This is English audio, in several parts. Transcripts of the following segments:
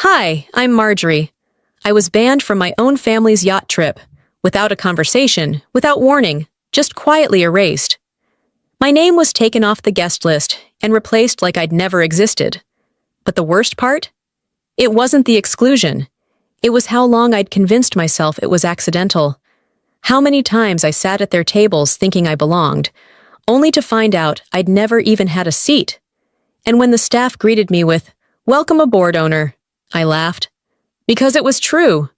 Hi, I'm Marjorie. I was banned from my own family's yacht trip, without a conversation, without warning, just quietly erased. My name was taken off the guest list and replaced like I'd never existed. But the worst part? It wasn't the exclusion. It was how long I'd convinced myself it was accidental. How many times I sat at their tables thinking I belonged, only to find out I'd never even had a seat. And when the staff greeted me with, "Welcome aboard, owner," I laughed. Because it was true.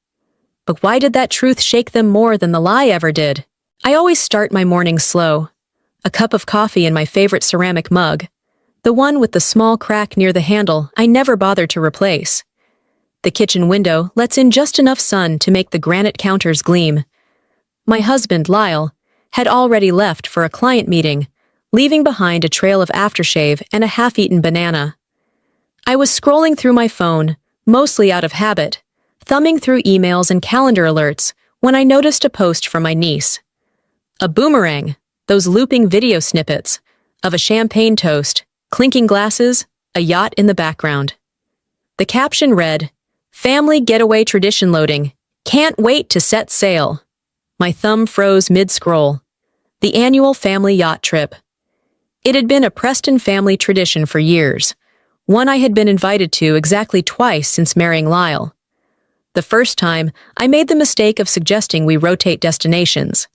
But why did that truth shake them more than the lie ever did? I always start my mornings slow. A cup of coffee in my favorite ceramic mug, the one with the small crack near the handle I never bothered to replace. The kitchen window lets in just enough sun to make the granite counters gleam. My husband, Lyle, had already left for a client meeting, leaving behind a trail of aftershave and a half-eaten banana. I was scrolling through my phone, mostly out of habit, thumbing through emails and calendar alerts, when I noticed a post from my niece. A boomerang, those looping video snippets, of a champagne toast, clinking glasses, a yacht in the background. The caption read, "Family getaway tradition loading. Can't wait to set sail." My thumb froze mid-scroll. The annual family yacht trip. It had been a Preston family tradition for years, one I had been invited to exactly twice since marrying Lyle. The first time, I made the mistake of suggesting we rotate destinations.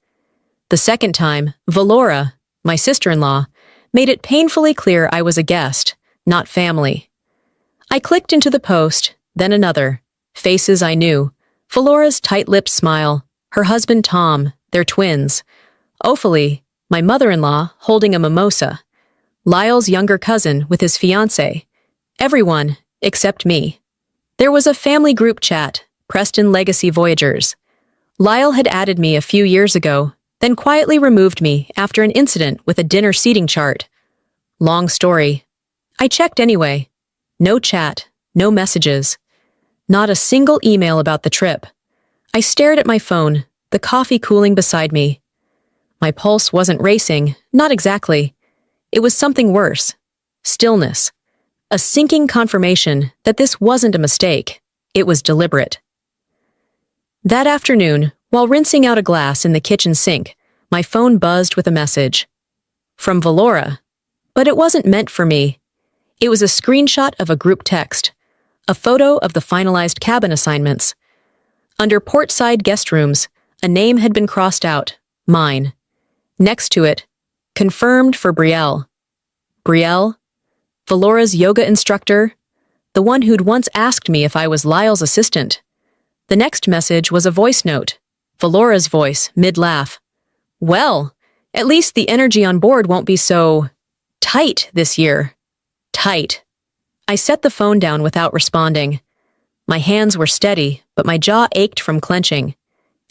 The second time, Valora, my sister-in-law, made it painfully clear I was a guest, not family. I clicked into the post, then another. Faces I knew. Valora's tight-lipped smile, her husband Tom, their twins. Ophalie, my mother-in-law, holding a mimosa. Lyle's younger cousin with his fiancée. Everyone, except me. There was a family group chat, Preston Legacy Voyagers. Lyle had added me a few years ago, then quietly removed me after an incident with a dinner seating chart. Long story. I checked anyway. No chat, no messages. Not a single email about the trip. I stared at my phone, the coffee cooling beside me. My pulse wasn't racing, not exactly. It was something worse. Stillness. A sinking confirmation that this wasn't a mistake. It was deliberate. That afternoon, while rinsing out a glass in the kitchen sink, my phone buzzed with a message. From Valora. But it wasn't meant for me. It was a screenshot of a group text. A photo of the finalized cabin assignments. Under portside guest rooms, a name had been crossed out. Mine. Next to it, confirmed for Brielle. Brielle? Valora's yoga instructor? The one who'd once asked me if I was Lyle's assistant. The next message was a voice note. Valora's voice, mid-laugh. Well, at least the energy on board won't be so tight this year. Tight. I set the phone down without responding. My hands were steady, but my jaw ached from clenching.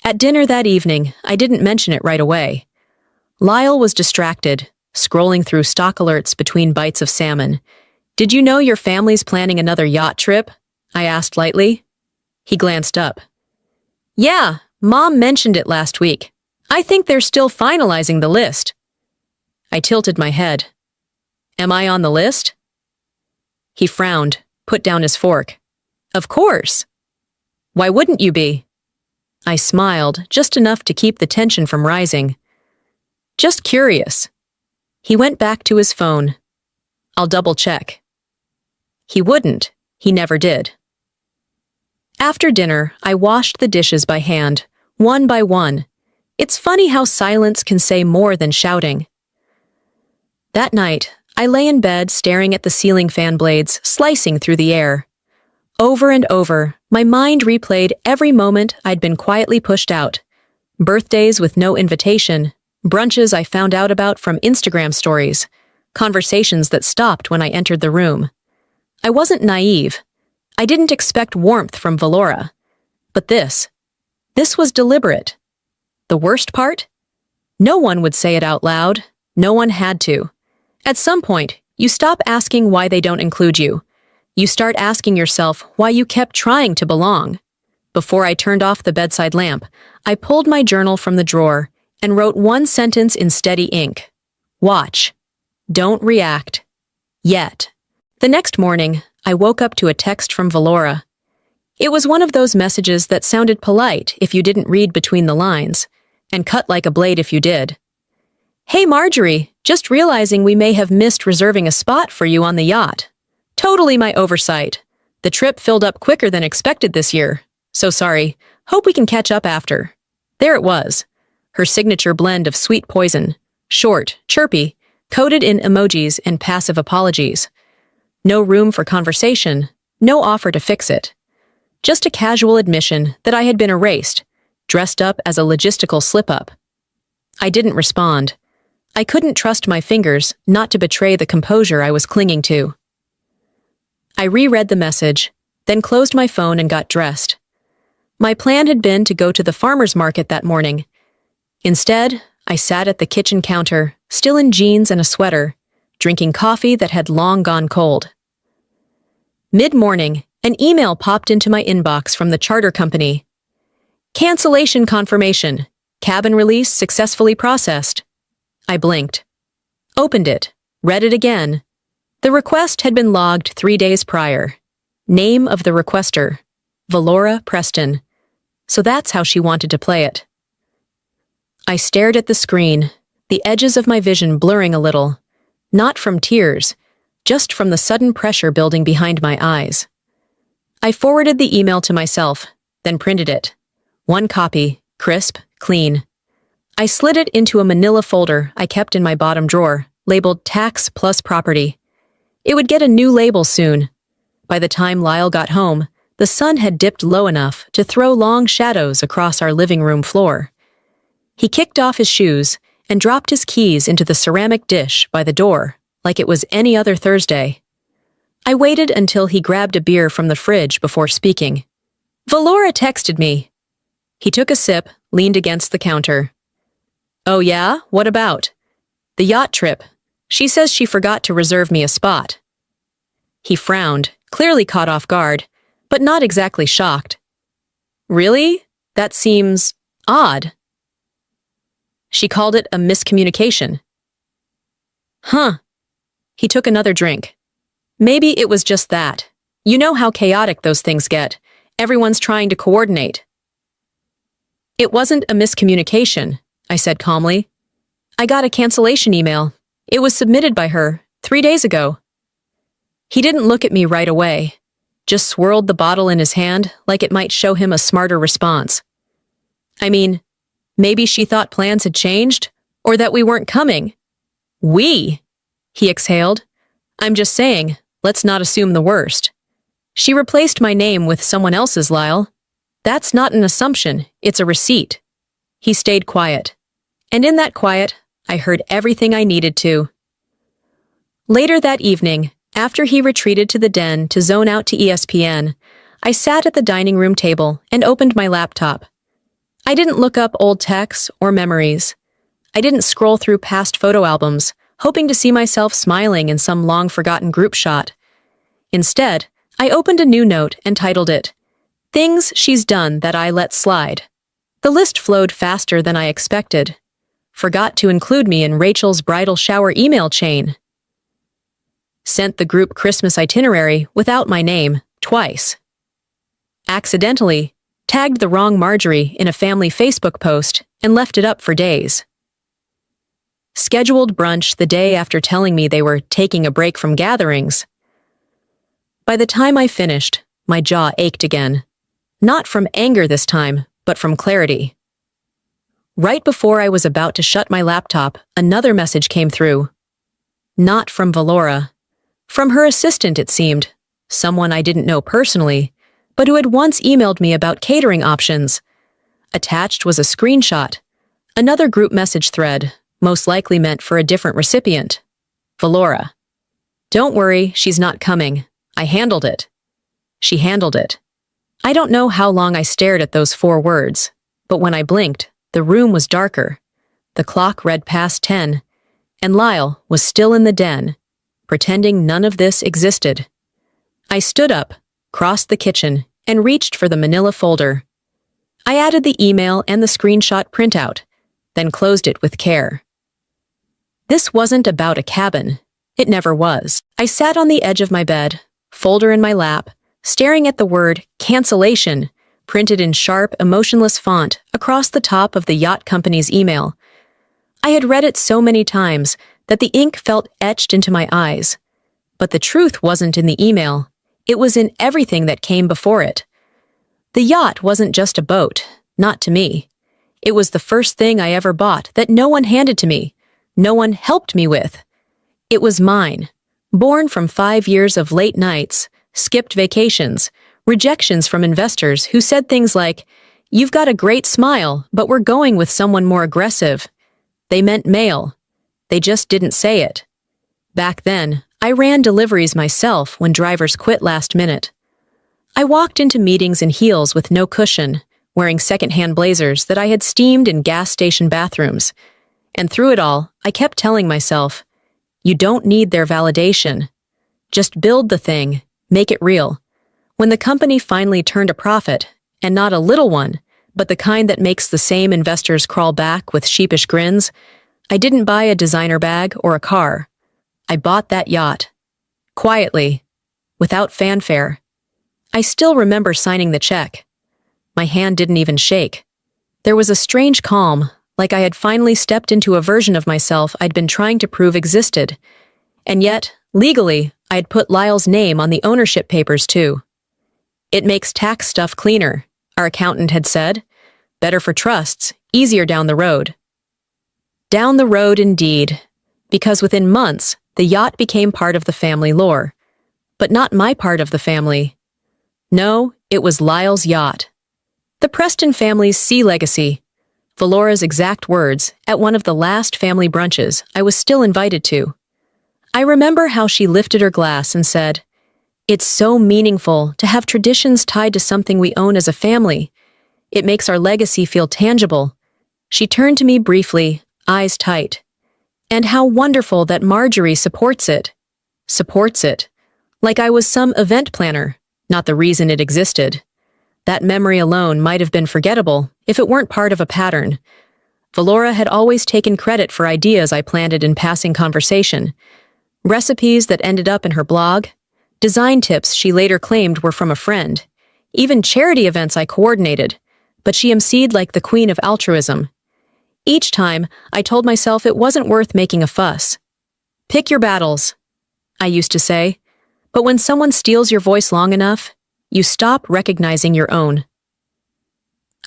At dinner that evening, I didn't mention it right away. Lyle was distracted, scrolling through stock alerts between bites of salmon. "Did you know your family's planning another yacht trip?" I asked lightly. He glanced up. "Yeah, Mom mentioned it last week. I think they're still finalizing the list." I tilted my head. "Am I on the list?" He frowned, put down his fork. "Of course. Why wouldn't you be?" I smiled, just enough to keep the tension from rising. "Just curious." He went back to his phone. "I'll double-check." He wouldn't. He never did. After dinner, I washed the dishes by hand, one by one. It's funny how silence can say more than shouting. That night, I lay in bed staring at the ceiling fan blades slicing through the air. Over and over, my mind replayed every moment I'd been quietly pushed out. Birthdays with no invitation, brunches I found out about from Instagram stories, conversations that stopped when I entered the room. I wasn't naive. I didn't expect warmth from Valora. But this was deliberate. The worst part? No one would say it out loud. No one had to. At some point, you stop asking why they don't include you. You start asking yourself why you kept trying to belong. Before I turned off the bedside lamp, I pulled my journal from the drawer and wrote one sentence in steady ink. Watch. Don't react. Yet. The next morning, I woke up to a text from Valora. It was one of those messages that sounded polite if you didn't read between the lines, and cut like a blade if you did. "Hey Marjorie, just realizing we may have missed reserving a spot for you on the yacht. Totally my oversight. The trip filled up quicker than expected this year. So sorry. Hope we can catch up after." There it was. Her signature blend of sweet poison, short, chirpy, coded in emojis and passive apologies. No room for conversation, no offer to fix it. Just a casual admission that I had been erased, dressed up as a logistical slip-up. I didn't respond. I couldn't trust my fingers not to betray the composure I was clinging to. I reread the message, then closed my phone and got dressed. My plan had been to go to the farmer's market that morning. Instead, I sat at the kitchen counter, still in jeans and a sweater, drinking coffee that had long gone cold. Mid-morning, an email popped into my inbox from the charter company. "Cancellation confirmation. Cabin release successfully processed." I blinked. Opened it, read it again. The request had been logged 3 days prior. Name of the requester, Valora Preston. So that's how she wanted to play it. I stared at the screen, the edges of my vision blurring a little, not from tears, just from the sudden pressure building behind my eyes. I forwarded the email to myself, then printed it. One copy, crisp, clean. I slid it into a manila folder I kept in my bottom drawer, labeled Tax Plus Property. It would get a new label soon. By the time Lyle got home, the sun had dipped low enough to throw long shadows across our living room floor. He kicked off his shoes and dropped his keys into the ceramic dish by the door, like it was any other Thursday. I waited until he grabbed a beer from the fridge before speaking. "Valora texted me." He took a sip, leaned against the counter. "Oh yeah? What about?" "The yacht trip. She says she forgot to reserve me a spot." He frowned, clearly caught off guard, but not exactly shocked. "Really? That seems odd." She called it a miscommunication. Huh. He took another drink. Maybe it was just that. You know how chaotic those things get. Everyone's trying to coordinate. "It wasn't a miscommunication," I said calmly. "I got a cancellation email. It was submitted by her 3 days ago." He didn't look at me right away, just swirled the bottle in his hand like it might show him a smarter response. I mean, maybe she thought plans had changed, or that we weren't coming. "We?" he exhaled. "I'm just saying, let's not assume the worst. She replaced my name with someone else's, Lyle. That's not an assumption, it's a receipt." He stayed quiet. And in that quiet, I heard everything I needed to. Later that evening, after he retreated to the den to zone out to ESPN, I sat at the dining room table and opened my laptop. I didn't look up old texts or memories. I didn't scroll through past photo albums, hoping to see myself smiling in some long-forgotten group shot. Instead, I opened a new note and titled it, "Things She's Done That I Let Slide." The list flowed faster than I expected. Forgot to include me in Rachel's bridal shower email chain. Sent the group Christmas itinerary without my name, twice. Accidentally tagged the wrong Marjorie in a family Facebook post and left it up for days. Scheduled brunch the day after telling me they were taking a break from gatherings. By the time I finished, my jaw ached again. Not from anger this time, but from clarity. Right before I was about to shut my laptop, another message came through. Not from Valora. From her assistant, it seemed. Someone I didn't know personally, but who had once emailed me about catering options. Attached was a screenshot. Another group message thread, most likely meant for a different recipient. Valora. "Don't worry, she's not coming. I handled it." She handled it. I don't know how long I stared at those 4 words, but when I blinked, the room was darker. The clock read past 10, and Lyle was still in the den, pretending none of this existed. I stood up, crossed the kitchen, and reached for the manila folder. I added the email and the screenshot printout, then closed it with care. This wasn't about a cabin. It never was. I sat on the edge of my bed, folder in my lap, staring at the word cancellation printed in sharp, emotionless font across the top of the yacht company's email. I had read it so many times that the ink felt etched into my eyes. But the truth wasn't in the email. It was in everything that came before it. The yacht wasn't just a boat, not to me. It was the first thing I ever bought that no one handed to me, no one helped me with. It was mine, born from 5 years of late nights, skipped vacations, rejections from investors who said things like, "You've got a great smile, but we're going with someone more aggressive." They meant male. They just didn't say it. Back then, I ran deliveries myself when drivers quit last minute. I walked into meetings in heels with no cushion, wearing secondhand blazers that I had steamed in gas station bathrooms. And through it all, I kept telling myself, you don't need their validation. Just build the thing, make it real. When the company finally turned a profit, and not a little one, but the kind that makes the same investors crawl back with sheepish grins, I didn't buy a designer bag or a car. I bought that yacht. Quietly, without fanfare. I still remember signing the check. My hand didn't even shake. There was a strange calm, like I had finally stepped into a version of myself I'd been trying to prove existed. And yet, legally, I had put Lyle's name on the ownership papers too. It makes tax stuff cleaner, our accountant had said. Better for trusts, easier down the road. Down the road indeed, because within months, the yacht became part of the family lore. But not my part of the family. No, it was Lyle's yacht. The Preston family's sea legacy. Valora's exact words at one of the last family brunches I was still invited to. I remember how she lifted her glass and said, "It's so meaningful to have traditions tied to something we own as a family. It makes our legacy feel tangible." She turned to me briefly, eyes tight. "And how wonderful that Marjorie supports it." Supports it. Like I was some event planner, not the reason it existed. That memory alone might have been forgettable if it weren't part of a pattern. Valora had always taken credit for ideas I planted in passing conversation. Recipes that ended up in her blog, design tips she later claimed were from a friend, even charity events I coordinated, but she emceed like the queen of altruism. Each time, I told myself it wasn't worth making a fuss. "Pick your battles," I used to say, but when someone steals your voice long enough, you stop recognizing your own.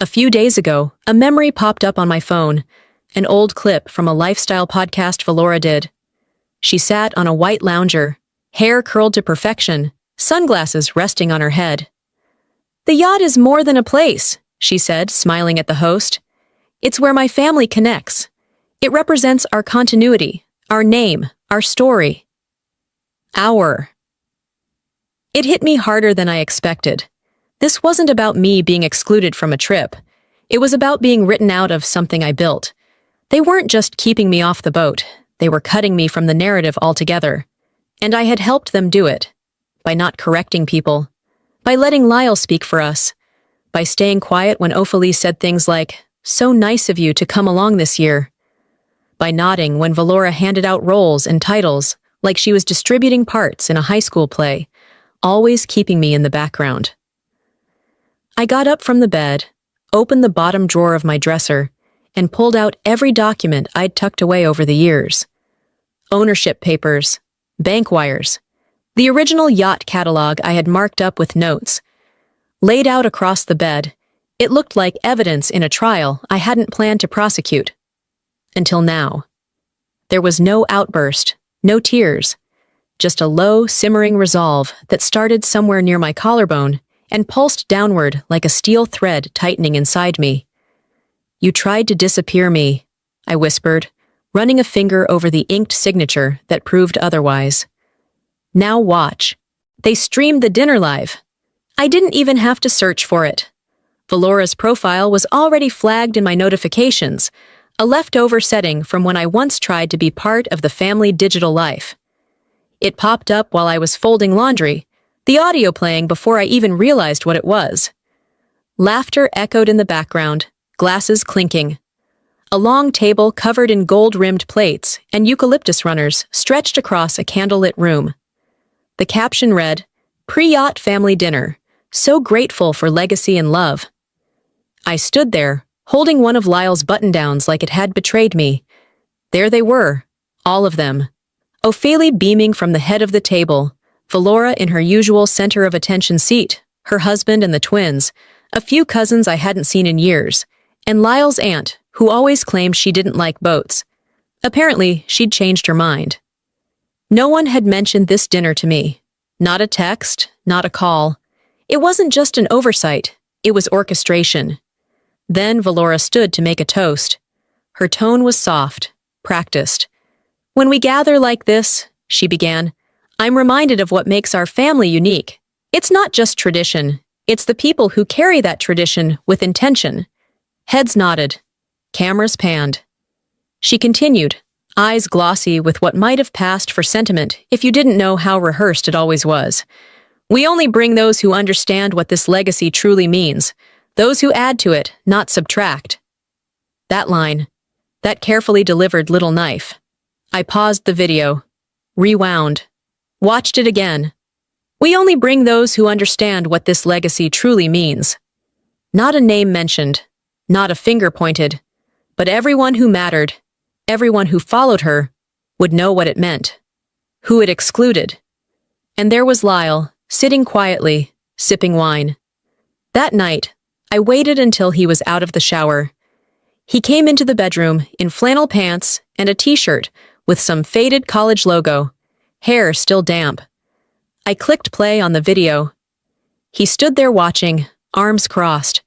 A few days ago, a memory popped up on my phone, an old clip from a lifestyle podcast Valora did. She sat on a white lounger, hair curled to perfection, sunglasses resting on her head. "The yacht is more than a place," she said, smiling at the host. "It's where my family connects. It represents our continuity, our name, our story." Our. It hit me harder than I expected. This wasn't about me being excluded from a trip. It was about being written out of something I built. They weren't just keeping me off the boat. They were cutting me from the narrative altogether. And I had helped them do it. By not correcting people. By letting Lyle speak for us. By staying quiet when Ophelie said things like, "So nice of you to come along this year." By nodding when Valora handed out roles and titles, like she was distributing parts in a high school play, always keeping me in the background. I got up from the bed, opened the bottom drawer of my dresser, and pulled out every document I'd tucked away over the years. Ownership papers, bank wires, the original yacht catalog I had marked up with notes. Laid out across the bed, it looked like evidence in a trial I hadn't planned to prosecute. Until now. There was no outburst, no tears. Just a low, simmering resolve that started somewhere near my collarbone and pulsed downward like a steel thread tightening inside me. "You tried to disappear me," I whispered, running a finger over the inked signature that proved otherwise. "Now watch. They streamed the dinner live. I didn't even have to search for it. Valora's profile was already flagged in my notifications, a leftover setting from when I once tried to be part of the family digital life. It popped up while I was folding laundry, the audio playing before I even realized what it was. Laughter echoed in the background, glasses clinking. A long table covered in gold-rimmed plates and eucalyptus runners stretched across a candlelit room. The caption read, Pre-yacht family dinner. So grateful for legacy and love. I stood there, holding one of Lyle's button-downs like it had betrayed me. There they were, all of them. Ophelia beaming from the head of the table, Valora in her usual center of attention seat, her husband and the twins, a few cousins I hadn't seen in years, and Lyle's aunt, who always claimed she didn't like boats. Apparently, she'd changed her mind. No one had mentioned this dinner to me. Not a text, not a call. It wasn't just an oversight, it was orchestration. Then Valora stood to make a toast. Her tone was soft, practiced. When we gather like this, she began, I'm reminded of what makes our family unique. It's not just tradition, it's the people who carry that tradition with intention. Heads nodded. Cameras panned. She continued, eyes glossy with what might have passed for sentiment if you didn't know how rehearsed it always was. We only bring those who understand what this legacy truly means, those who add to it, not subtract. That line, that carefully delivered little knife. I paused the video, rewound, watched it again. We only bring those who understand what this legacy truly means. Not a name mentioned, not a finger pointed, but everyone who mattered, everyone who followed her, would know what it meant, who it excluded. And there was Lyle, sitting quietly, sipping wine. That night, I waited until he was out of the shower. He came into the bedroom in flannel pants and a t-shirt with some faded college logo, hair still damp. I clicked play on the video. He stood there watching, arms crossed.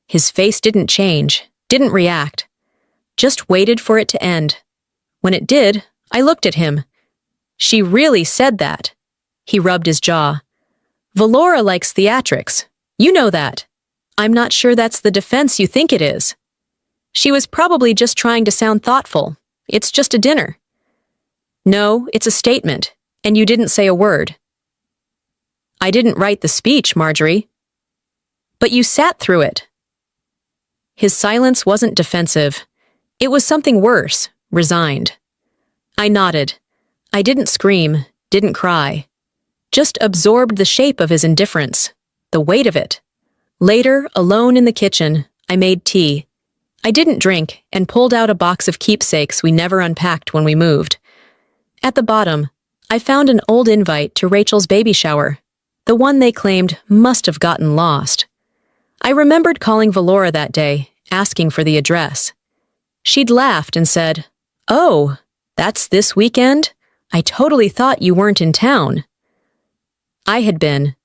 His face didn't change, didn't react. Just waited for it to end. When it did, I looked at him. She really said that. He rubbed his jaw. Valora likes theatrics. You know that. I'm not sure that's the defense you think it is. She was probably just trying to sound thoughtful. It's just a dinner. No, it's a statement, and you didn't say a word. I didn't write the speech, Marjorie. But you sat through it. His silence wasn't defensive. It was something worse, resigned. I nodded. I didn't scream, didn't cry. Just absorbed the shape of his indifference, the weight of it. Later, alone in the kitchen, I made tea. I didn't drink and pulled out a box of keepsakes we never unpacked when we moved. At the bottom, I found an old invite to Rachel's baby shower, the one they claimed must have gotten lost. I remembered calling Valora that day, asking for the address. She'd laughed and said, "Oh, that's this weekend? I totally thought you weren't in town." I had been.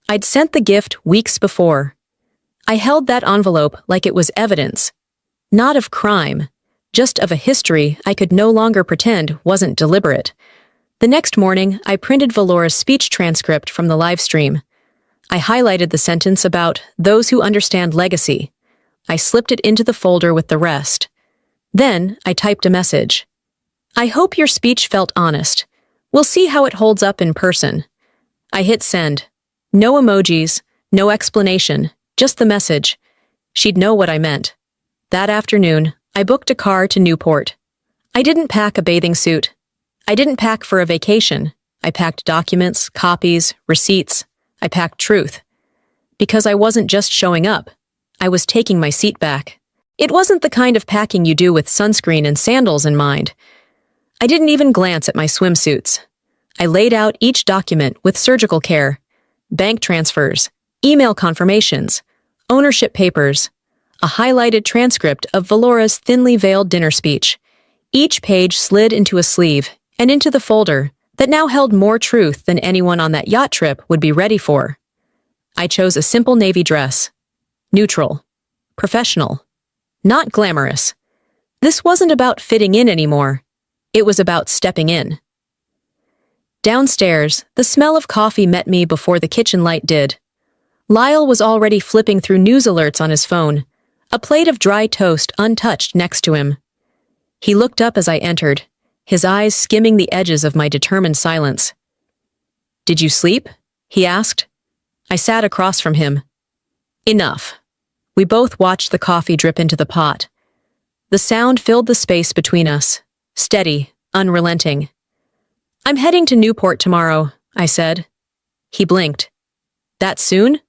I'd sent the gift weeks before. I held that envelope like it was evidence. Not of crime, just of a history I could no longer pretend wasn't deliberate. The next morning, I printed Valora's speech transcript from the live stream. I highlighted the sentence about those who understand legacy. I slipped it into the folder with the rest. Then, I typed a message. I hope your speech felt honest. We'll see how it holds up in person. I hit send. No emojis, no explanation, just the message. She'd know what I meant. That afternoon, I booked a car to Newport. I didn't pack a bathing suit. I didn't pack for a vacation. I packed documents, copies, receipts. I packed truth. Because I wasn't just showing up. I was taking my seat back. It wasn't the kind of packing you do with sunscreen and sandals in mind. I didn't even glance at my swimsuits. I laid out each document with surgical care. Bank transfers, email confirmations, ownership papers, a highlighted transcript of Valora's thinly veiled dinner speech. Each page slid into a sleeve and into the folder that now held more truth than anyone on that yacht trip would be ready for. I chose a simple navy dress. Neutral. Professional. Not glamorous. This wasn't about fitting in anymore. It was about stepping in. Downstairs, the smell of coffee met me before the kitchen light did. Lyle was already flipping through news alerts on his phone, a plate of dry toast untouched next to him. He looked up as I entered, his eyes skimming the edges of my determined silence. "Did you sleep?" he asked. I sat across from him. Enough. We both watched the coffee drip into the pot. The sound filled the space between us, steady, unrelenting. "I'm heading to Newport tomorrow," I said. He blinked. That soon?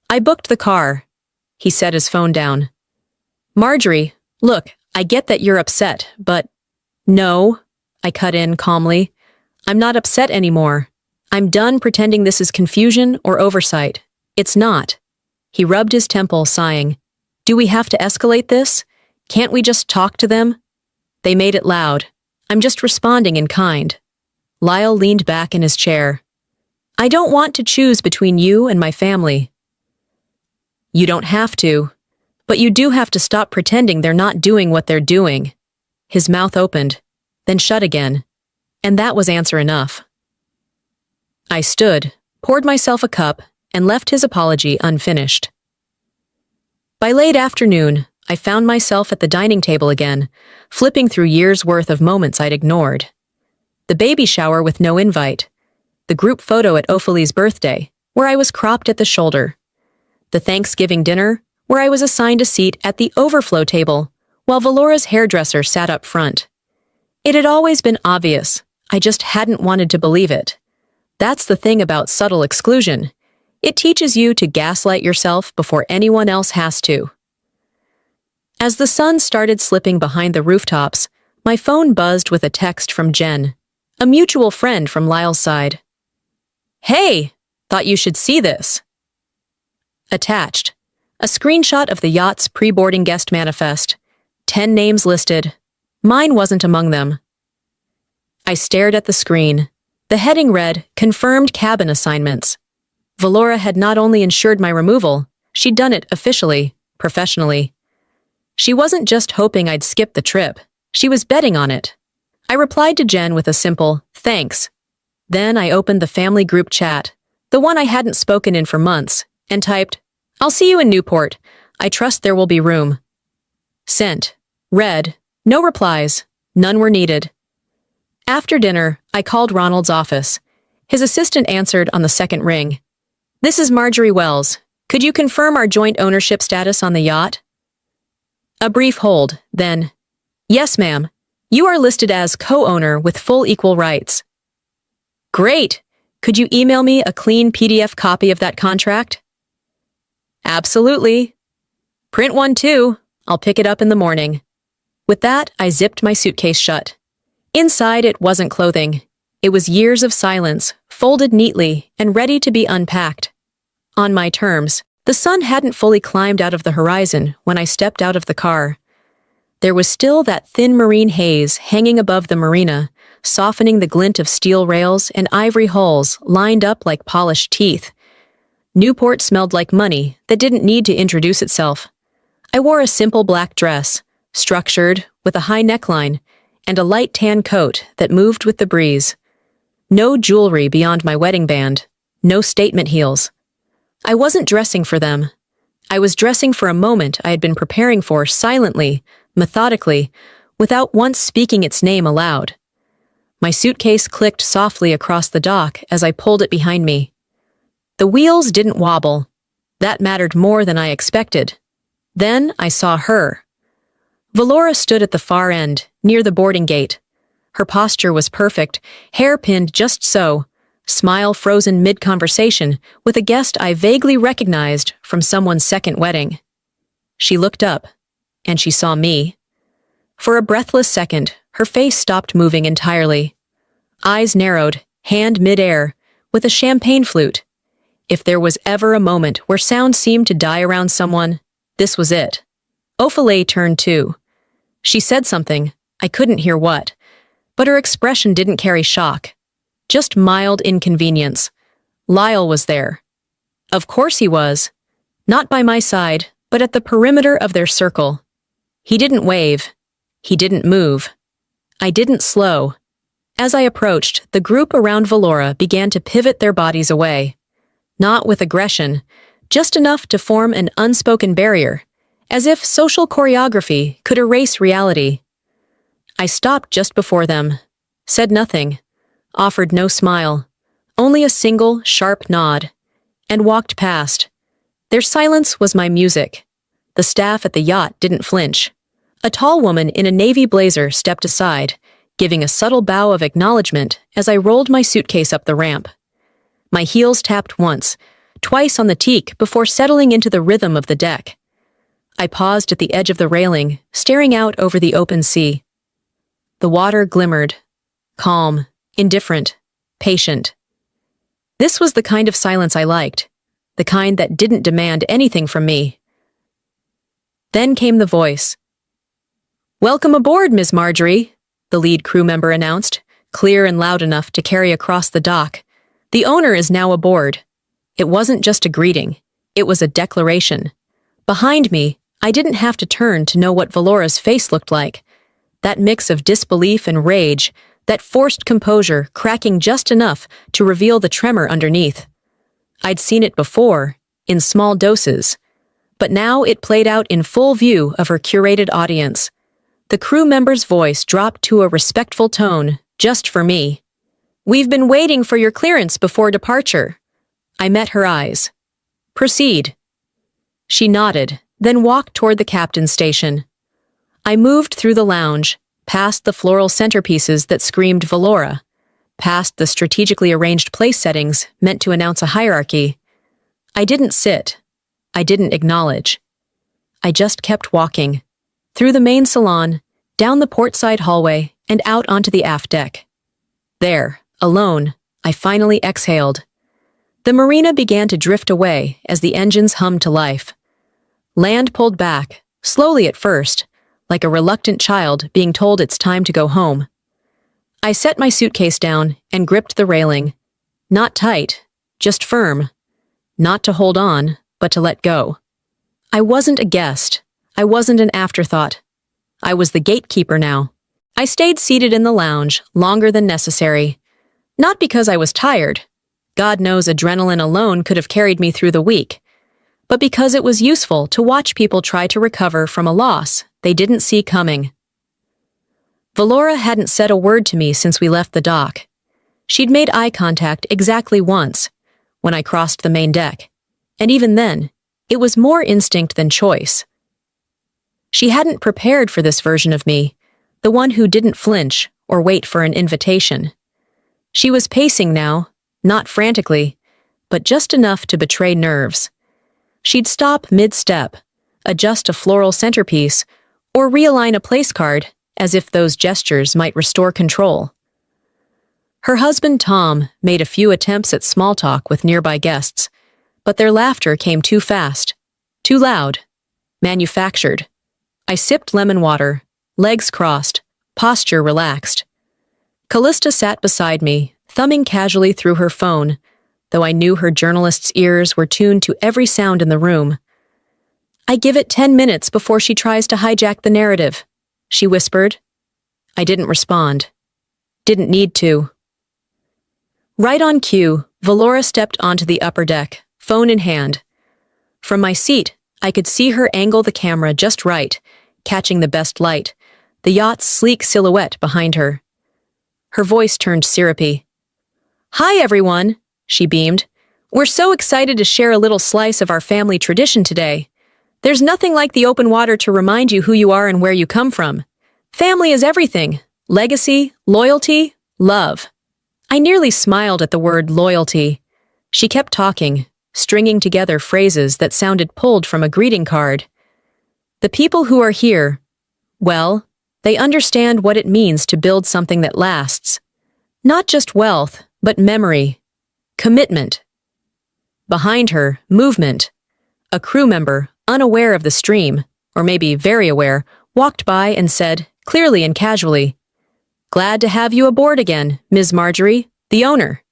I booked the car. He set his phone down. Marjorie, look, I get that you're upset, but… No, I cut in calmly. I'm not upset anymore. I'm done pretending this is confusion or oversight. It's not. He rubbed his temple, sighing. Do we have to escalate this? Can't we just talk to them? They made it loud. I'm just responding in kind. Lyle leaned back in his chair. I don't want to choose between you and my family. You don't have to, but you do have to stop pretending they're not doing what they're doing. His mouth opened, then shut again, and that was answer enough. I stood, poured myself a cup, and left his apology unfinished. By late afternoon, I found myself at the dining table again, flipping through years' worth of moments I'd ignored. The baby shower with no invite, the group photo at Ophelia's birthday, where I was cropped at the shoulder, the Thanksgiving dinner, where I was assigned a seat at the overflow table, while Valora's hairdresser sat up front. It had always been obvious, I just hadn't wanted to believe it. That's the thing about subtle exclusion. It teaches you to gaslight yourself before anyone else has to. As the sun started slipping behind the rooftops, my phone buzzed with a text from Jen, a mutual friend from Lyle's side. Hey, thought you should see this. Attached, a screenshot of the yacht's pre-boarding guest manifest. 10 names listed. Mine wasn't among them. I stared at the screen. The heading read, Confirmed Cabin Assignments. Valora had not only ensured my removal, she'd done it officially, professionally. She wasn't just hoping I'd skip the trip. She was betting on it. I replied to Jen with a simple, thanks. Then I opened the family group chat, the one I hadn't spoken in for months, and typed, I'll see you in Newport. I trust there will be room. Sent. Read. No replies. None were needed. After dinner, I called Ronald's office. His assistant answered on the second ring. This is Marjorie Wells. Could you confirm our joint ownership status on the yacht? A brief hold, then, yes, ma'am. You are listed as co-owner with full equal rights. Great! Could you email me a clean PDF copy of that contract? Absolutely. Print one too. I'll pick it up in the morning. With that, I zipped my suitcase shut. Inside, it wasn't clothing. It was years of silence, folded neatly and ready to be unpacked. On my terms, the sun hadn't fully climbed out of the horizon when I stepped out of the car. There was still that thin marine haze hanging above the marina, softening the glint of steel rails and ivory hulls lined up like polished teeth. Newport smelled like money that didn't need to introduce itself. I wore a simple black dress, structured, with a high neckline, and a light tan coat that moved with the breeze. No jewelry beyond my wedding band, no statement heels. I wasn't dressing for them. I was dressing for a moment I had been preparing for silently, methodically, without once speaking its name aloud. My suitcase clicked softly across the dock as I pulled it behind me. The wheels didn't wobble. That mattered more than I expected. Then I saw her. Valora stood at the far end, near the boarding gate. Her posture was perfect, hair pinned just so, smile frozen mid-conversation with a guest I vaguely recognized from someone's second wedding. She looked up, and she saw me. For a breathless second, her face stopped moving entirely. Eyes narrowed, hand mid-air, with a champagne flute. If there was ever a moment where sound seemed to die around someone, this was it. Ophelia turned too. She said something, I couldn't hear what, but her expression didn't carry shock. Just mild inconvenience. Lyle was there. Of course he was. Not by my side, but at the perimeter of their circle. He didn't wave. He didn't move. I didn't slow. As I approached, the group around Valora began to pivot their bodies away. Not with aggression, just enough to form an unspoken barrier, as if social choreography could erase reality. I stopped just before them, said nothing, offered no smile, only a single, sharp nod, and walked past. Their silence was my music. The staff at the yacht didn't flinch. A tall woman in a navy blazer stepped aside, giving a subtle bow of acknowledgement as I rolled my suitcase up the ramp. My heels tapped once, twice on the teak before settling into the rhythm of the deck. I paused at the edge of the railing, staring out over the open sea. The water glimmered, calm, indifferent, patient. This was the kind of silence I liked, the kind that didn't demand anything from me. Then came the voice. "Welcome aboard, Miss Marjorie," the lead crew member announced, clear and loud enough to carry across the dock. "The owner is now aboard." It wasn't just a greeting, it was a declaration. Behind me, I didn't have to turn to know what Valora's face looked like. That mix of disbelief and rage, that forced composure cracking just enough to reveal the tremor underneath. I'd seen it before, in small doses, but now it played out in full view of her curated audience. The crew member's voice dropped to a respectful tone, just for me. "We've been waiting for your clearance before departure." I met her eyes. "Proceed." She nodded, then walked toward the captain's station. I moved through the lounge, past the floral centerpieces that screamed Valora, past the strategically arranged place settings meant to announce a hierarchy. I didn't sit. I didn't acknowledge. I just kept walking, through the main salon, down the portside hallway, and out onto the aft deck. There, alone, I finally exhaled. The marina began to drift away as the engines hummed to life. Land pulled back, slowly at first, like a reluctant child being told it's time to go home. I set my suitcase down and gripped the railing. Not tight, just firm. Not to hold on, but to let go. I wasn't a guest. I wasn't an afterthought. I was the gatekeeper now. I stayed seated in the lounge longer than necessary. Not because I was tired. God knows adrenaline alone could have carried me through the week. But because it was useful to watch people try to recover from a loss they didn't see coming. Valora hadn't said a word to me since we left the dock. She'd made eye contact exactly once, when I crossed the main deck, and even then, it was more instinct than choice. She hadn't prepared for this version of me, the one who didn't flinch or wait for an invitation. She was pacing now, not frantically, but just enough to betray nerves. She'd stop mid-step, adjust a floral centerpiece, or realign a place card as if those gestures might restore control. Her husband Tom made a few attempts at small talk with nearby guests, but their laughter came too fast, too loud, manufactured. I sipped lemon water, legs crossed, posture relaxed. Callista sat beside me, thumbing casually through her phone, though I knew her journalist's ears were tuned to every sound in the room. "I give it 10 minutes before she tries to hijack the narrative," she whispered. I didn't respond. Didn't need to. Right on cue, Valora stepped onto the upper deck, phone in hand. From my seat, I could see her angle the camera just right, catching the best light, the yacht's sleek silhouette behind her. Her voice turned syrupy. "Hi, everyone," she beamed. "We're so excited to share a little slice of our family tradition today. There's nothing like the open water to remind you who you are and where you come from. Family is everything. Legacy, loyalty, love." I nearly smiled at the word loyalty. She kept talking, stringing together phrases that sounded pulled from a greeting card. The people who are here, well, they understand what it means to build something that lasts. Not just wealth, but memory, commitment. Behind her, movement. A crew member, unaware of the stream, or maybe very aware, walked by and said, clearly and casually, "Glad to have you aboard again, Ms. Marjorie, the owner."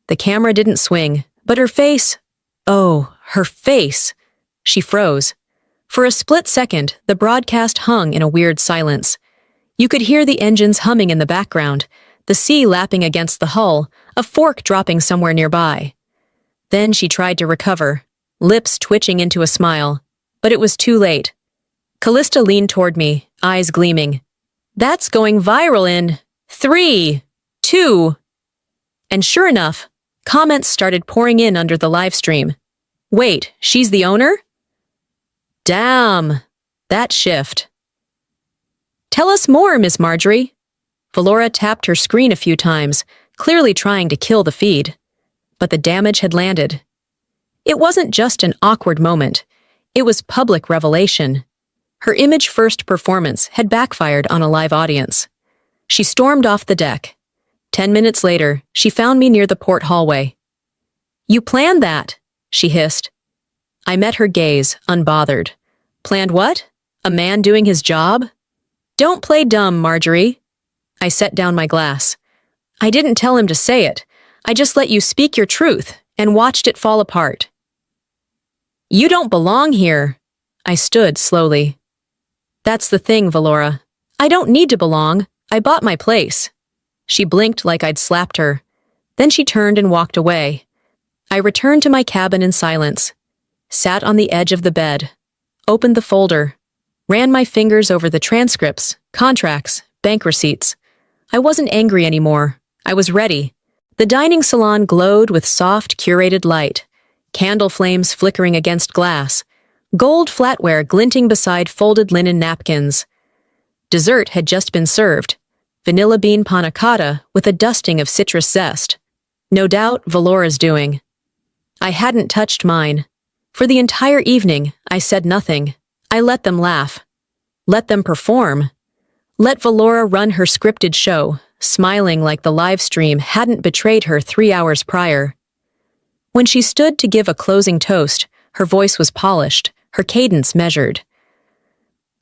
The camera didn't swing, but her face, oh, her face. She froze. For a split second, the broadcast hung in a weird silence. You could hear the engines humming in the background, the sea lapping against the hull, a fork dropping somewhere nearby. Then she tried to recover, lips twitching into a smile, but it was too late. Callista leaned toward me, eyes gleaming. "That's going viral in 3, 2. And sure enough, comments started pouring in under the live stream. "Wait, she's the owner? Damn, that shift." "Tell us more, Miss Marjorie." Valora tapped her screen a few times, clearly trying to kill the feed. But the damage had landed. It wasn't just an awkward moment. It was public revelation. Her image-first performance had backfired on a live audience. She stormed off the deck. 10 minutes later, she found me near the port hallway. "You planned that," she hissed. I met her gaze, unbothered. "Planned what? A man doing his job?" "Don't play dumb, Marjorie." I set down my glass. "I didn't tell him to say it. I just let you speak your truth and watched it fall apart." "You don't belong here." I stood slowly. "That's the thing, Valora. I don't need to belong. I bought my place." She blinked like I'd slapped her. Then she turned and walked away. I returned to my cabin in silence, sat on the edge of the bed, opened the folder, ran my fingers over the transcripts, contracts, bank receipts. I wasn't angry anymore. I was ready. The dining salon glowed with soft, curated light, candle flames flickering against glass, gold flatware glinting beside folded linen napkins. Dessert had just been served, vanilla bean panna cotta with a dusting of citrus zest. No doubt Valora's doing. I hadn't touched mine. For the entire evening, I said nothing. I let them laugh. Let them perform. Let Valora run her scripted show, smiling like the live stream hadn't betrayed her 3 hours prior. When she stood to give a closing toast, her voice was polished, her cadence measured.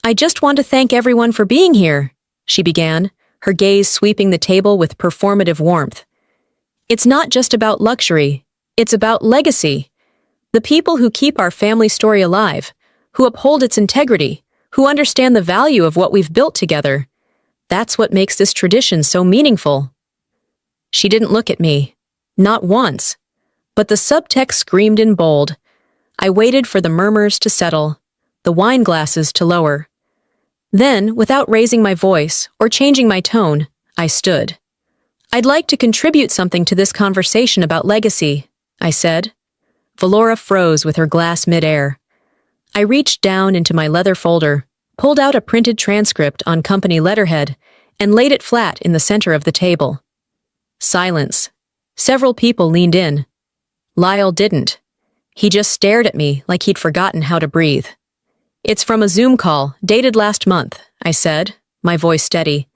"I just want to thank everyone for being here," she began, her gaze sweeping the table with performative warmth. "It's not just about luxury, it's about legacy. The people who keep our family story alive, who uphold its integrity, who understand the value of what we've built together. That's what makes this tradition so meaningful." She didn't look at me. Not once. But the subtext screamed in bold. I waited for the murmurs to settle, the wine glasses to lower. Then, without raising my voice or changing my tone, I stood. "I'd like to contribute something to this conversation about legacy," I said. Valora froze with her glass midair. I reached down into my leather folder, pulled out a printed transcript on company letterhead, and laid it flat in the center of the table. Silence. Several people leaned in. Lyle didn't. He just stared at me like he'd forgotten how to breathe. "It's from a Zoom call, dated last month," I said, my voice steady.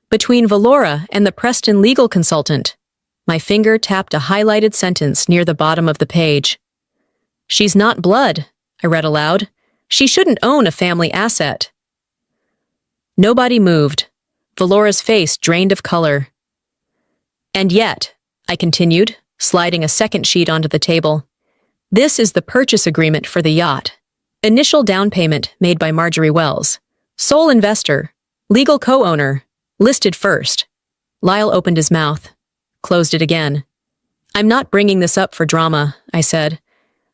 "Between Valora and the Preston legal consultant." My finger tapped a highlighted sentence near the bottom of the page. "She's not blood," I read aloud. "She shouldn't own a family asset." Nobody moved. Valora's face drained of color. "And yet," I continued, sliding a second sheet onto the table, "this is the purchase agreement for the yacht. Initial down payment made by Marjorie Wells. Sole investor. Legal co-owner. Listed first." Lyle opened his mouth, closed it again. "I'm not bringing this up for drama," I said.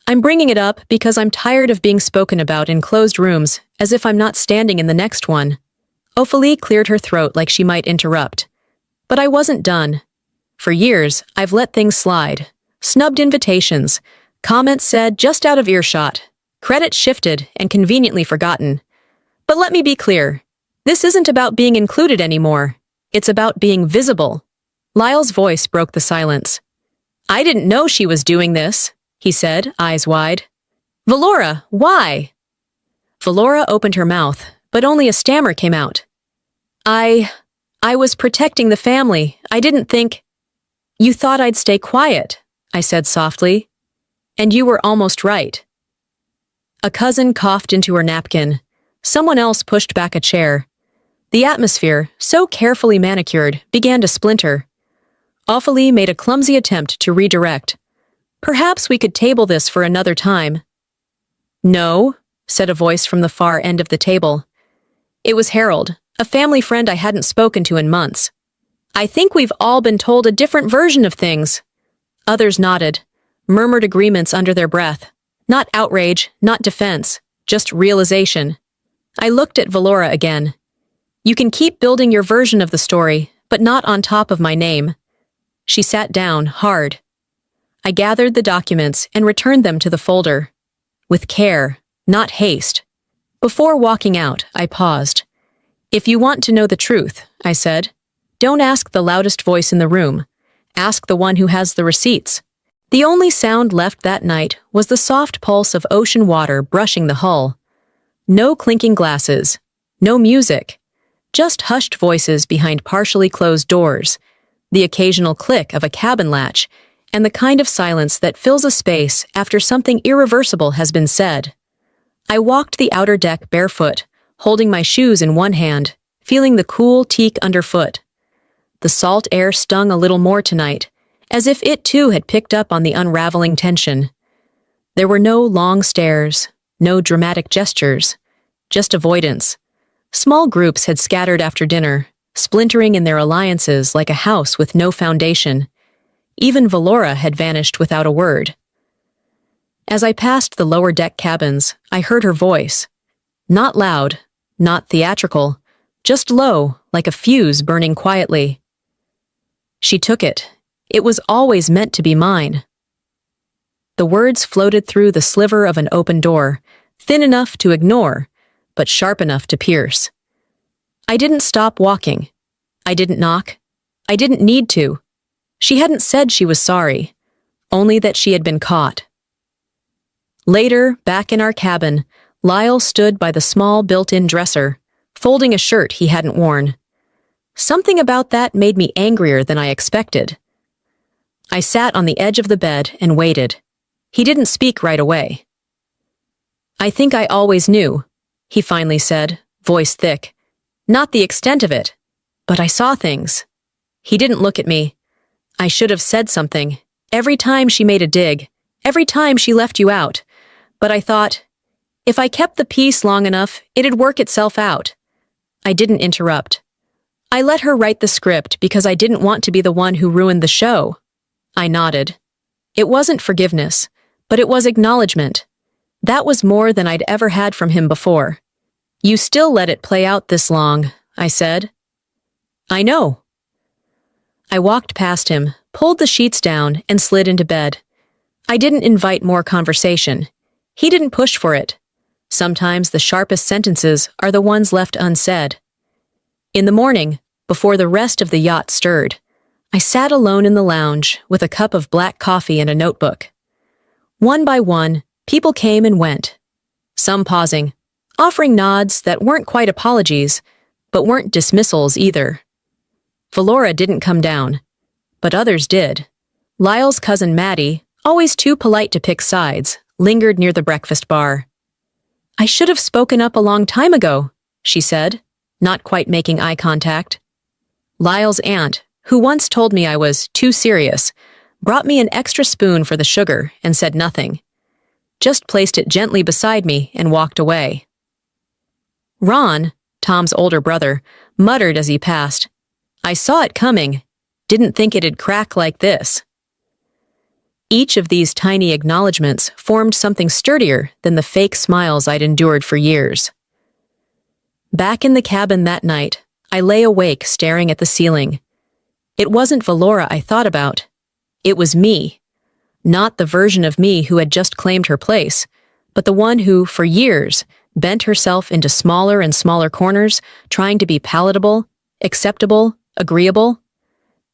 "I'm bringing it up because I'm tired of being spoken about in closed rooms as if I'm not standing in the next one." Ophelie cleared her throat like she might interrupt. But I wasn't done. For years, I've let things slide. Snubbed invitations, comments said just out of earshot, credit shifted and conveniently forgotten. But let me be clear. This isn't about being included anymore. It's about being visible. Lyle's voice broke the silence. "I didn't know she was doing this," he said, eyes wide. "Valora, why?" Valora opened her mouth, but only a stammer came out. I was protecting the family. I didn't think—" "You thought I'd stay quiet," I said softly. "And you were almost right." A cousin coughed into her napkin. Someone else pushed back a chair. The atmosphere, so carefully manicured, began to splinter. Ophelie made a clumsy attempt to redirect. "Perhaps we could table this for another time." "No," said a voice from the far end of the table. It was Harold, a family friend I hadn't spoken to in months. "I think we've all been told a different version of things." Others nodded, murmured agreements under their breath. Not outrage, not defense, just realization. I looked at Valora again. "You can keep building your version of the story, but not on top of my name." She sat down, hard. I gathered the documents and returned them to the folder. With care, not haste. Before walking out, I paused. "If you want to know the truth," I said, "don't ask the loudest voice in the room. Ask the one who has the receipts." The only sound left that night was the soft pulse of ocean water brushing the hull. No clinking glasses, no music, just hushed voices behind partially closed doors, the occasional click of a cabin latch, and the kind of silence that fills a space after something irreversible has been said. I walked the outer deck barefoot, holding my shoes in one hand, feeling the cool teak underfoot. The salt air stung a little more tonight, as if it too had picked up on the unraveling tension. There were no long stares, no dramatic gestures, just avoidance. Small groups had scattered after dinner, splintering in their alliances like a house with no foundation. Even Valora had vanished without a word. As I passed the lower deck cabins, I heard her voice. Not loud, not theatrical, just low, like a fuse burning quietly. She took it. It was always meant to be mine. The words floated through the sliver of an open door, thin enough to ignore, but sharp enough to pierce. I didn't stop walking. I didn't knock. I didn't need to. She hadn't said she was sorry, only that she had been caught. Later, back in our cabin, Lyle stood by the small built-in dresser, folding a shirt he hadn't worn. Something about that made me angrier than I expected. I sat on the edge of the bed and waited. He didn't speak right away. "I think I always knew," he finally said, voice thick. "Not the extent of it, but I saw things." He didn't look at me. I should have said something. Every time she made a dig, every time she left you out. But I thought, if I kept the peace long enough, it'd work itself out. I didn't interrupt. I let her write the script because I didn't want to be the one who ruined the show. I nodded. It wasn't forgiveness, but it was acknowledgement. That was more than I'd ever had from him before. "You still let it play out this long," I said. "I know." I walked past him, pulled the sheets down, and slid into bed. I didn't invite more conversation. He didn't push for it. Sometimes the sharpest sentences are the ones left unsaid. In the morning, before the rest of the yacht stirred, I sat alone in the lounge with a cup of black coffee and a notebook. One by one, people came and went, some pausing, offering nods that weren't quite apologies, but weren't dismissals either. Valora didn't come down, but others did. Lyle's cousin Maddie, always too polite to pick sides, lingered near the breakfast bar. "I should have spoken up a long time ago," she said, not quite making eye contact. Lyle's aunt, who once told me I was too serious, brought me an extra spoon for the sugar and said nothing. Just placed it gently beside me and walked away. Ron, Tom's older brother, muttered as he passed, "I saw it coming. Didn't think it'd crack like this." Each of these tiny acknowledgments formed something sturdier than the fake smiles I'd endured for years. Back in the cabin that night, I lay awake staring at the ceiling. It wasn't Valora I thought about. It was me. Not the version of me who had just claimed her place, but the one who, for years, bent herself into smaller and smaller corners, trying to be palatable, acceptable, agreeable.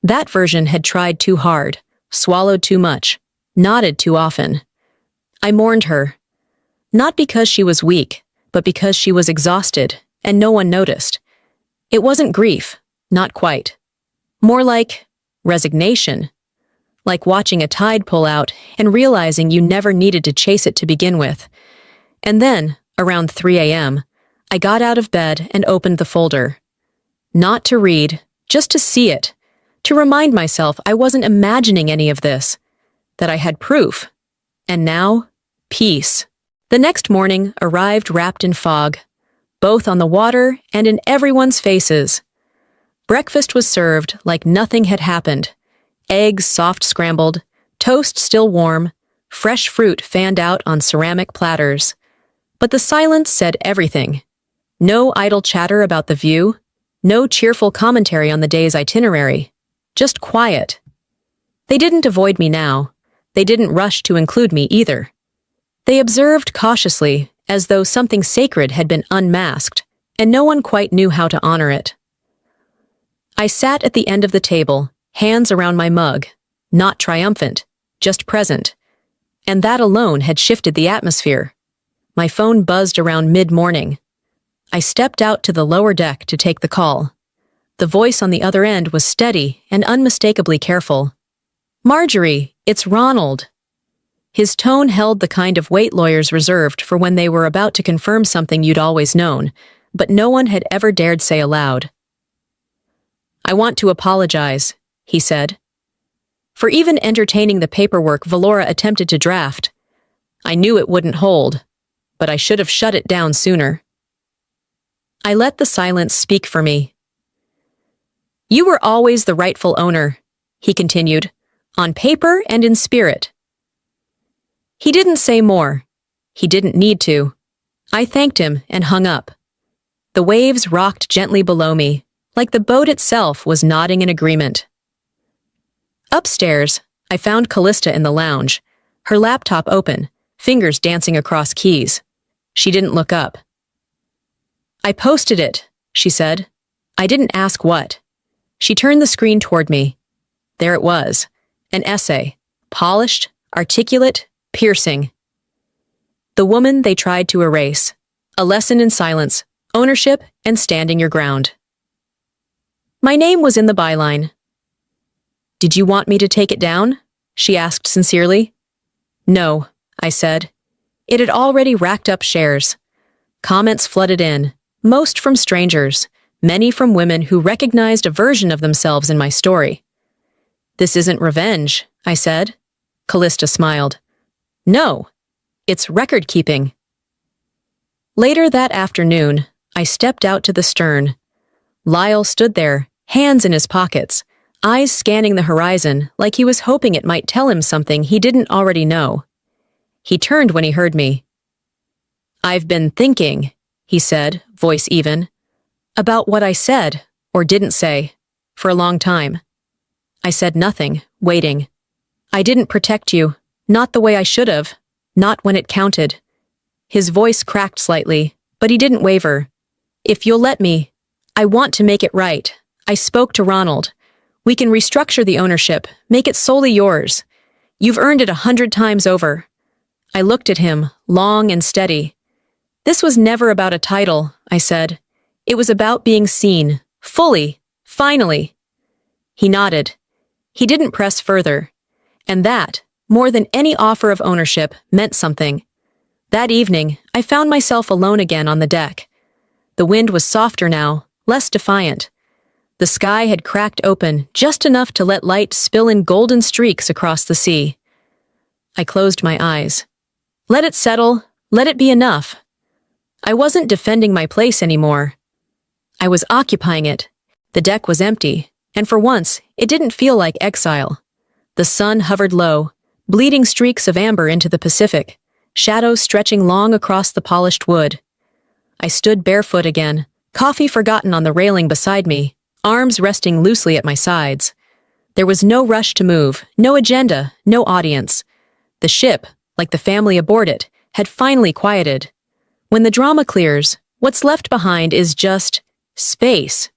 That version had tried too hard, swallowed too much, nodded too often. I mourned her. Not because she was weak, but because she was exhausted, and no one noticed. It wasn't grief, not quite. More like resignation. Like watching a tide pull out and realizing you never needed to chase it to begin with. And then, around 3 a.m., I got out of bed and opened the folder. Not to read, just to see it, to remind myself I wasn't imagining any of this, that I had proof. And now, peace. The next morning arrived wrapped in fog, both on the water and in everyone's faces. Breakfast was served like nothing had happened. Eggs soft scrambled, toast still warm, fresh fruit fanned out on ceramic platters. But the silence said everything. No idle chatter about the view, no cheerful commentary on the day's itinerary. Just quiet. They didn't avoid me now. They didn't rush to include me either. They observed cautiously, as though something sacred had been unmasked, and no one quite knew how to honor it. I sat at the end of the table, hands around my mug, not triumphant, just present. And that alone had shifted the atmosphere. My phone buzzed around mid-morning. I stepped out to the lower deck to take the call. The voice on the other end was steady and unmistakably careful. "Marjorie, it's Ronald." His tone held the kind of weight lawyers reserved for when they were about to confirm something you'd always known, but no one had ever dared say aloud. "I want to apologize," he said, "for even entertaining the paperwork Valora attempted to draft. I knew it wouldn't hold, but I should have shut it down sooner." I let the silence speak for me. "You were always the rightful owner," he continued, "on paper and in spirit." He didn't say more. He didn't need to. I thanked him and hung up. The waves rocked gently below me, like the boat itself was nodding in agreement. Upstairs, I found Callista in the lounge, her laptop open, fingers dancing across keys. She didn't look up. "I posted it," she said. I didn't ask what. She turned the screen toward me. There it was, an essay, polished, articulate, piercing. The woman they tried to erase. A lesson in silence, ownership, and standing your ground. My name was in the byline. "Did you want me to take it down?" she asked sincerely. "No," I said. It had already racked up shares. Comments flooded in, most from strangers, many from women who recognized a version of themselves in my story. "This isn't revenge," I said. Callista smiled. "No, it's record-keeping." Later that afternoon, I stepped out to the stern. Lyle stood there, hands in his pockets, eyes scanning the horizon like he was hoping it might tell him something he didn't already know. He turned when he heard me. "I've been thinking," he said, voice even, "about what I said, or didn't say, for a long time." I said nothing, waiting. "I didn't protect you, not the way I should have, not when it counted." His voice cracked slightly, but he didn't waver. "If you'll let me, I want to make it right. I spoke to Ronald. We can restructure the ownership, make it solely yours. You've earned it 100 times over." I looked at him, long and steady. "This was never about a title," I said. "It was about being seen, fully, finally." He nodded. He didn't press further. And that, more than any offer of ownership, meant something. That evening, I found myself alone again on the deck. The wind was softer now, less defiant. The sky had cracked open just enough to let light spill in golden streaks across the sea. I closed my eyes. Let it settle, let it be enough. I wasn't defending my place anymore. I was occupying it. The deck was empty, and for once, it didn't feel like exile. The sun hovered low, bleeding streaks of amber into the Pacific, shadows stretching long across the polished wood. I stood barefoot again, coffee forgotten on the railing beside me, arms resting loosely at my sides. There was no rush to move, no agenda, no audience. The ship, like the family aboard it, had finally quieted. When the drama clears, what's left behind is just space.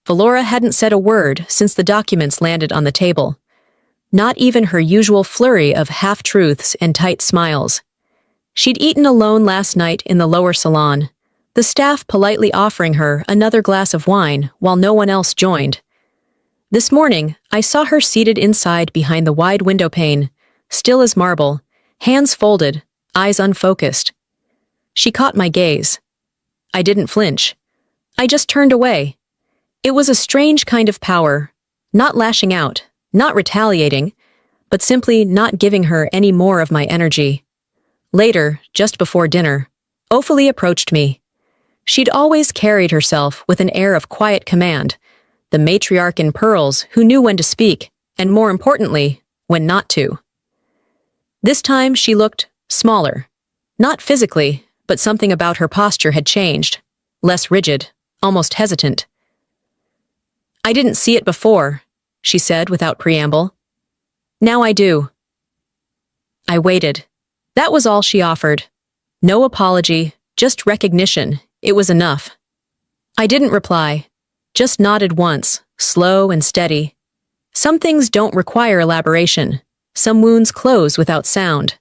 Valora hadn't said a word since the documents landed on the table. Not even her usual flurry of half-truths and tight smiles. She'd eaten alone last night in the lower salon, the staff politely offering her another glass of wine while no one else joined. This morning, I saw her seated inside behind the wide window pane, still as marble, hands folded, eyes unfocused. She caught my gaze. I didn't flinch. I just turned away. It was a strange kind of power, not lashing out, not retaliating, but simply not giving her any more of my energy. Later, just before dinner, Ophelia approached me. She'd always carried herself with an air of quiet command, the matriarch in pearls who knew when to speak, and more importantly, when not to. This time she looked smaller. Not physically, but something about her posture had changed, less rigid, almost hesitant. "I didn't see it before," she said without preamble. "Now I do." I waited. That was all she offered. No apology, just recognition. It was enough. I didn't reply, just nodded once, slow and steady. Some things don't require elaboration. Some wounds close without sound.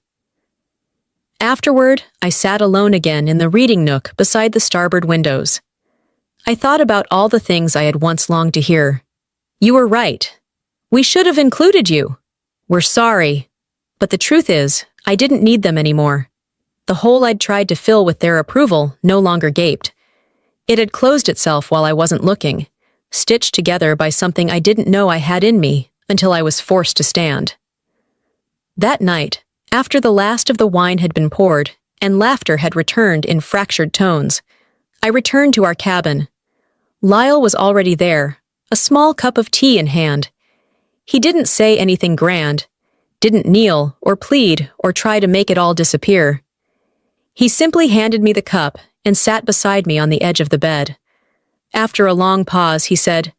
Afterward, I sat alone again in the reading nook beside the starboard windows. I thought about all the things I had once longed to hear. You were right. We should have included you. We're sorry. But the truth is, I didn't need them anymore. The hole I'd tried to fill with their approval no longer gaped. It had closed itself while I wasn't looking, stitched together by something I didn't know I had in me until I was forced to stand. That night, after the last of the wine had been poured and laughter had returned in fractured tones, I returned to our cabin. Lyle was already there, a small cup of tea in hand. He didn't say anything grand, didn't kneel or plead or try to make it all disappear. He simply handed me the cup and sat beside me on the edge of the bed. After a long pause, he said,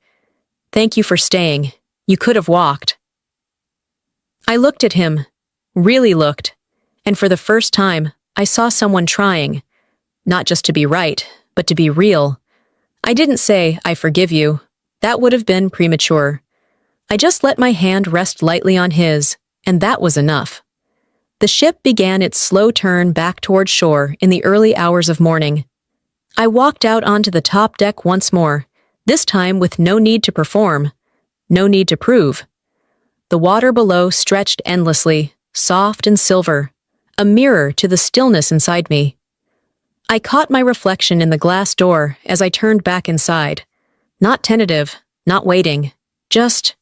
"Thank you for staying. You could have walked." I looked at him, really looked, and for the first time, I saw someone trying, not just to be right, but to be real. I didn't say, "I forgive you." That would have been premature. I just let my hand rest lightly on his, and that was enough. The ship began its slow turn back toward shore in the early hours of morning. I walked out onto the top deck once more, this time with no need to perform, no need to prove. The water below stretched endlessly, soft and silver, a mirror to the stillness inside me. I caught my reflection in the glass door as I turned back inside. Not tentative, not waiting, just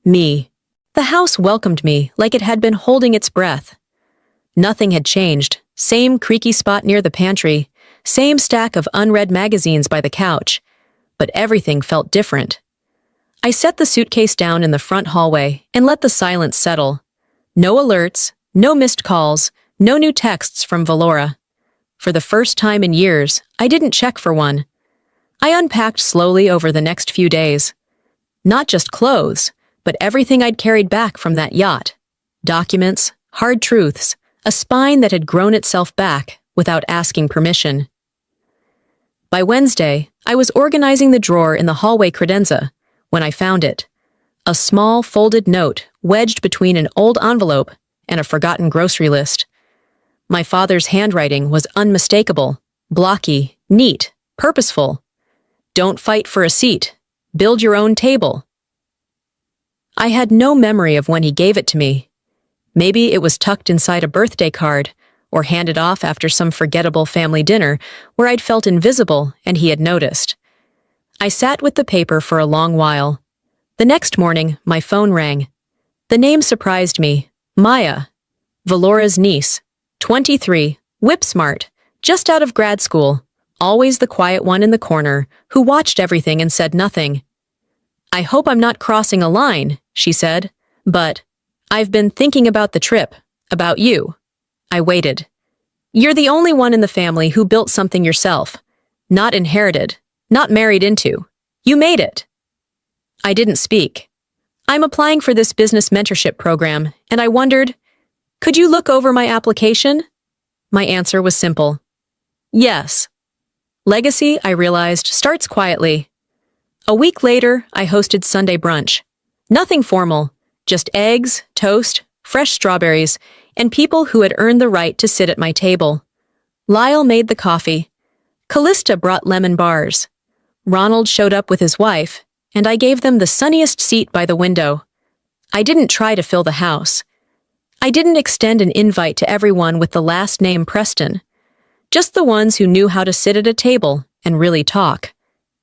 me. The house welcomed me like it had been holding its breath. Nothing had changed. Same creaky spot near the pantry, same stack of unread magazines by the couch, but everything felt different. I set the suitcase down in the front hallway and let the silence settle. No alerts, no missed calls, no new texts from Valora. For the first time in years, I didn't check for one. I unpacked slowly over the next few days. Not just clothes, but everything I'd carried back from that yacht. Documents, hard truths, a spine that had grown itself back without asking permission. By Wednesday, I was organizing the drawer in the hallway credenza when I found it. A small, folded note wedged between an old envelope and a forgotten grocery list. My father's handwriting was unmistakable, blocky, neat, purposeful. Don't fight for a seat. Build your own table. I had no memory of when he gave it to me. Maybe it was tucked inside a birthday card or handed off after some forgettable family dinner where I'd felt invisible and he had noticed. I sat with the paper for a long while. The next morning, my phone rang. The name surprised me. Maya, Valora's niece, 23, whip-smart, just out of grad school, always the quiet one in the corner, who watched everything and said nothing. "I hope I'm not crossing a line," she said, "but I've been thinking about the trip, about you." I waited. "You're the only one in the family who built something yourself. Not inherited, not married into. You made it." I didn't speak. "I'm applying for this business mentorship program, and I wondered, could you look over my application?" My answer was simple. Yes. Legacy, I realized, starts quietly. A week later, I hosted Sunday brunch. Nothing formal, just eggs, toast, fresh strawberries, and people who had earned the right to sit at my table. Lyle made the coffee. Callista brought lemon bars. Ronald showed up with his wife, and I gave them the sunniest seat by the window. I didn't try to fill the house. I didn't extend an invite to everyone with the last name Preston. Just the ones who knew how to sit at a table and really talk.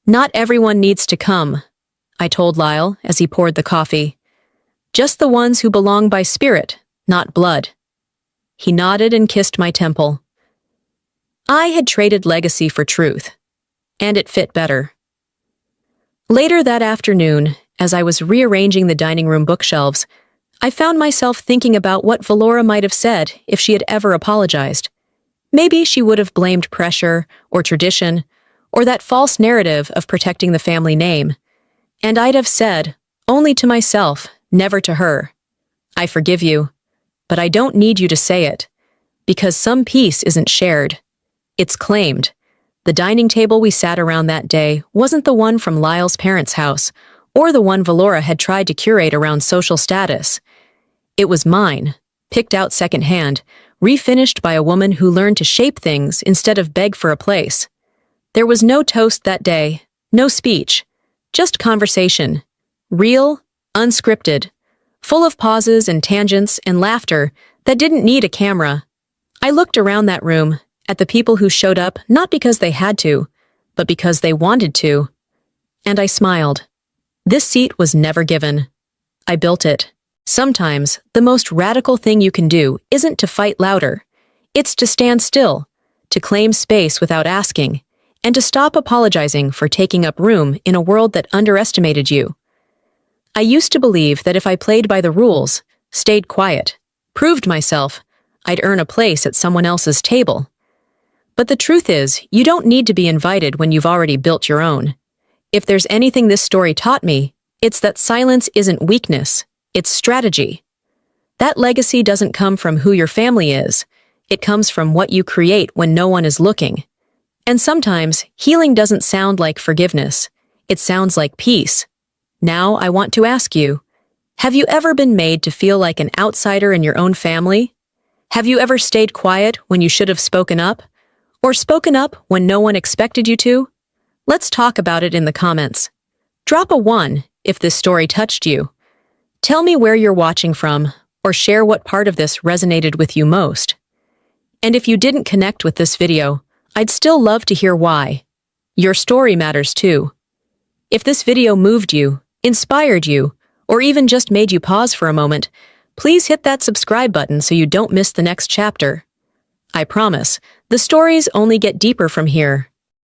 Not everyone needs to come, I told Lyle as he poured the coffee. Just the ones who belong by spirit, not blood. He nodded and kissed my temple. I had traded legacy for truth, and it fit better. Later that afternoon, as I was rearranging the dining room bookshelves, I found myself thinking about what Valora might have said if she had ever apologized. Maybe she would have blamed pressure or tradition or that false narrative of protecting the family name. And I'd have said, only to myself, never to her, "I forgive you, but I don't need you to say it, because some peace isn't shared. It's claimed." The dining table we sat around that day wasn't the one from Lyle's parents' house or the one Valora had tried to curate around social status. It was mine, picked out secondhand, refinished by a woman who learned to shape things instead of beg for a place. There was no toast that day, no speech, just conversation. Real, unscripted, full of pauses and tangents and laughter that didn't need a camera. I looked around that room, at the people who showed up not because they had to, but because they wanted to. And I smiled. This seat was never given. I built it. Sometimes, the most radical thing you can do isn't to fight louder. It's to stand still, to claim space without asking, and to stop apologizing for taking up room in a world that underestimated you. I used to believe that if I played by the rules, stayed quiet, proved myself, I'd earn a place at someone else's table. But the truth is, you don't need to be invited when you've already built your own. If there's anything this story taught me, it's that silence isn't weakness, it's strategy. That legacy doesn't come from who your family is. It comes from what you create when no one is looking. And sometimes, healing doesn't sound like forgiveness. It sounds like peace. Now, I want to ask you, have you ever been made to feel like an outsider in your own family? Have you ever stayed quiet when you should have spoken up? Or spoken up when no one expected you to? Let's talk about it in the comments. Drop a 1 if this story touched you. Tell me where you're watching from, or share what part of this resonated with you most. And if you didn't connect with this video, I'd still love to hear why. Your story matters too. If this video moved you, inspired you, or even just made you pause for a moment, please hit that subscribe button so you don't miss the next chapter. I promise, the stories only get deeper from here,